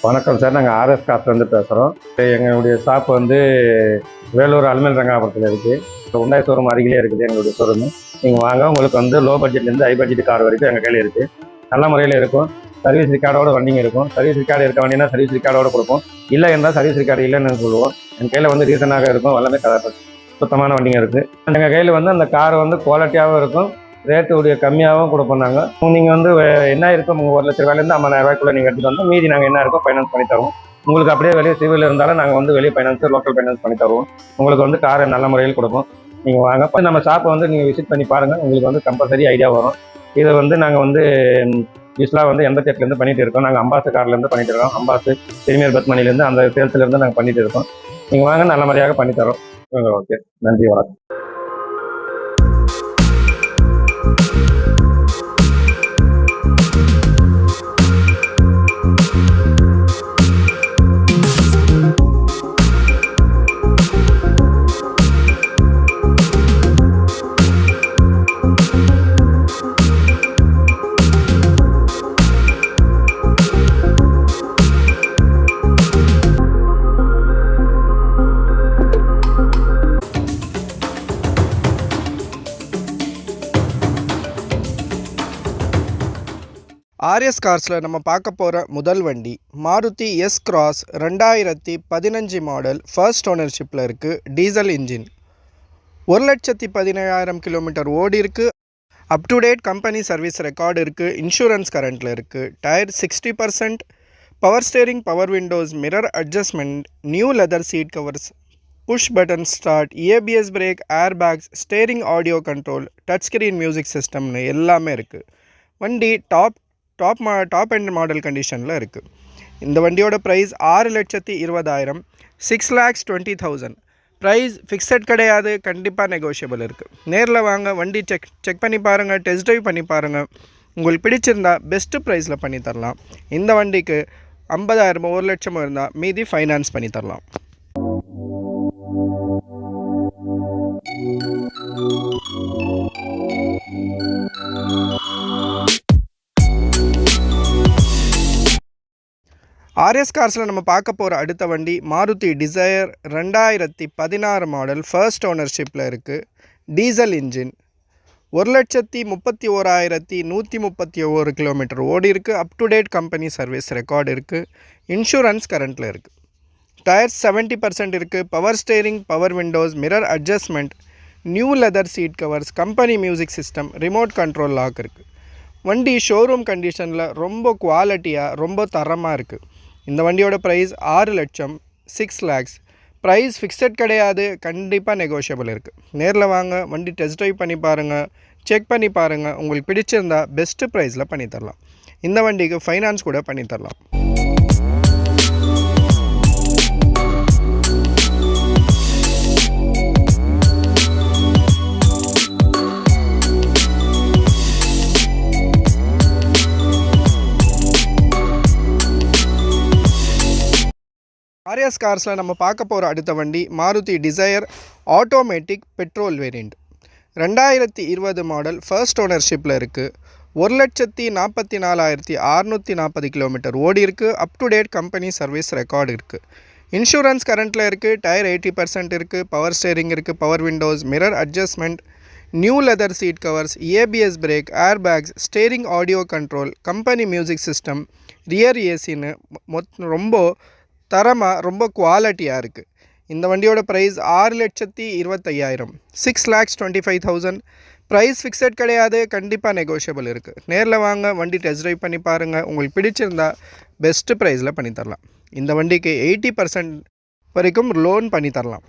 வணக்கம் சார், நாங்கள் ஆர்எஸ் கார்ஸ்லேருந்து பேசுகிறோம். எங்களுடைய ஷாப் வந்து வேலூர் அல்மேல் ரங்காபுரத்தில் இருக்குது. உண்டாய் ஷோரூம் அருகிலே இருக்குது எங்களுடைய ஷோரூமு. நீங்கள் வாங்க, உங்களுக்கு வந்து லோ பட்ஜெட்லேருந்து ஹை பட்ஜெட் கார் வரைக்கும் எங்கள் கையில் இருக்குது. நல்ல முறையில் இருக்கும். சர்வீஸ் ரிக்கார்டோட வண்டிங்க இருக்கும். சர்வீஸ் ரிக்கார்டு இருக்க வண்டினா சர்வீஸ் ரிக்கார்டோட கொடுப்போம். இல்லை என்றால் சர்வீஸ் ரிக்கார்டு இல்லைன்னு சொல்லுவோம். எங்கள் கையில் வந்து ரீசனாக இருக்கும். எல்லாமே சுத்தமான வண்டிங்க இருக்குது. எங்கள் கையில் வந்து அந்த கார் வந்து குவாலிட்டியாகவும் இருக்கும், ரேட்டு உடைய கம்மியாகவும் கொடுப்போம். நாங்கள் நீங்கள் வந்து என்ன இருக்கும், உங்கள் 1,00,000 50,000 நீங்கள் எடுத்துகிட்டு வந்து மீதி நாங்கள் என்ன இருக்கோ ஃபைனான்ஸ் பண்ணி தருவோம். உங்களுக்கு அப்படியே வெளியே சிவில் இருந்தாலும் நாங்கள் வந்து வெளியே ஃபைனான்ஸ், லோக்கல் ஃபைனான்ஸ் பண்ணி தருவோம். உங்களுக்கு வந்து காரை நல்ல முறையில் கொடுப்போம். நீங்கள் வாங்க, இப்போ நம்ம ஷாப்பை வந்து நீங்கள் விசிட் பண்ணி பாருங்கள். உங்களுக்கு வந்து கம்பல்சரி ஐடியா வரும். இதை வந்து நாங்கள் வந்து யூஸ்வலாக வந்து 88லேருந்து பண்ணிகிட்டு இருக்கோம். நாங்கள் அம்பாசு கார்லேருந்து பண்ணிகிட்டு இருக்கோம். அம்பாசு பிரீமியர் பத்மனிலேருந்து அந்த சேல்ஸ்லேருந்து நாங்கள் பண்ணிகிட்டு இருக்கோம். நீங்கள் வாங்க, நல்ல முறையாக பண்ணித்தரோம். ஓகே, நன்றி, வணக்கம். ஆர்எஸ் கார்ஸில் நம்ம பார்க்க போகிற முதல் வண்டி Maruti S Cross 2015 model, first ஓனர்ஷிப்பில் இருக்குது. டீசல் இன்ஜின், 1,17,000 கிலோமீட்டர் ஓடி இருக்குது. Up to date company service record இருக்குது. இன்சூரன்ஸ் கரண்ட்டில் இருக்குது. Tyre 60%. Power steering, power windows, mirror adjustment, new leather seat covers, push button start, ABS brake, air bags, steering audio control, touch screen music சிஸ்டம்னு எல்லாமே இருக்குது. வண்டி top end model கண்டிஷனில் இருக்குது. இந்த வண்டியோட ப்ரைஸ் 6,20,000, 6,20,000. ப்ரைஸ் ஃபிக்ஸட் கிடையாது, கண்டிப்பாக நெகோஷியபிள் இருக்குது. நேரில் வாங்க, வண்டி செக் பண்ணி பாருங்கள், டெஸ்ட் ட்ரைவ் பண்ணி பாருங்கள். உங்களுக்கு பிடிச்சிருந்தா பெஸ்ட்டு ப்ரைஸில் பண்ணி தரலாம். இந்த வண்டிக்கு 50,000 1,00,000 இருந்தால் மீதி ஃபைனான்ஸ் பண்ணி தரலாம். ஆர்எஸ் கார்ஸில் நம்ம பார்க்க போகிற அடுத்த வண்டி மாருதி டிசையர் 2016 மாடல், ஃபர்ஸ்ட் ஓனர்ஷிப்பில் இருக்குது. டீசல் இன்ஜின், 1,31,131 கிலோமீட்டர் ஓடி இருக்குது. Up to date company service record இருக்குது. இன்சூரன்ஸ் கரண்ட்டில் இருக்குது. டயர் 70% இருக்குது. Power steering, power windows, mirror adjustment, new leather seat covers, company music system, remote control lock இருக்குது. வண்டி ஷோரூம் கண்டிஷனில் ரொம்ப குவாலிட்டியாக, ரொம்ப தரமாக இருக்குது. இந்த வண்டியோட ப்ரைஸ் 6,00,000, 6 lakhs. ப்ரைஸ் ஃபிக்ஸட் கிடையாது, கண்டிப்பாக நெகோஷியபிள் இருக்குது. நேரில் வாங்க, வண்டி டெஸ்ட் ட்ரைவ் பண்ணி பாருங்கள், செக் பண்ணி பாருங்கள். உங்களுக்கு பிடிச்சிருந்தால் பெஸ்ட்டு ப்ரைஸில் பண்ணித்தரலாம். இந்த வண்டிக்கு ஃபைனான்ஸ் கூட பண்ணித்தரலாம். ஆர்எஸ் கார்ஸில் நம்ம பார்க்க போகிற அடுத்த வண்டி Maruti Dzire automatic petrol variant, 2020 model, first ஓனர்ஷிப்பில் இருக்குது. 1,44,640 கிலோமீட்டர் ஓடி இருக்குது. Up to date company service record இருக்குது. இன்சூரன்ஸ் கரண்ட்டில் இருக்குது. டயர் 80% இருக்குது. பவர் ஸ்டேரிங் இருக்குது. Power windows, mirror adjustment, new leather seat covers, ABS brake, air bags, steering audio control, company music system, rear ஏசின்னு ரொம்ப தரமாக, ரொம்ப குவாலிட்டியாக இருக்குது. இந்த வண்டியோட ப்ரைஸ் 6,25,000, 6,25,000. ப்ரைஸ் ஃபிக்ஸட் கிடையாது, கண்டிப்பாக நெகோஷியபிள் இருக்குது. நேரில் வாங்க, வண்டி டெஸ்ட் ட்ரைவ் பண்ணி பாருங்கள். உங்களுக்கு பிடிச்சிருந்தால் பெஸ்ட்டு ப்ரைஸில் பண்ணித்தரலாம். இந்த வண்டிக்கு 80% வரைக்கும் லோன் பண்ணி தரலாம்.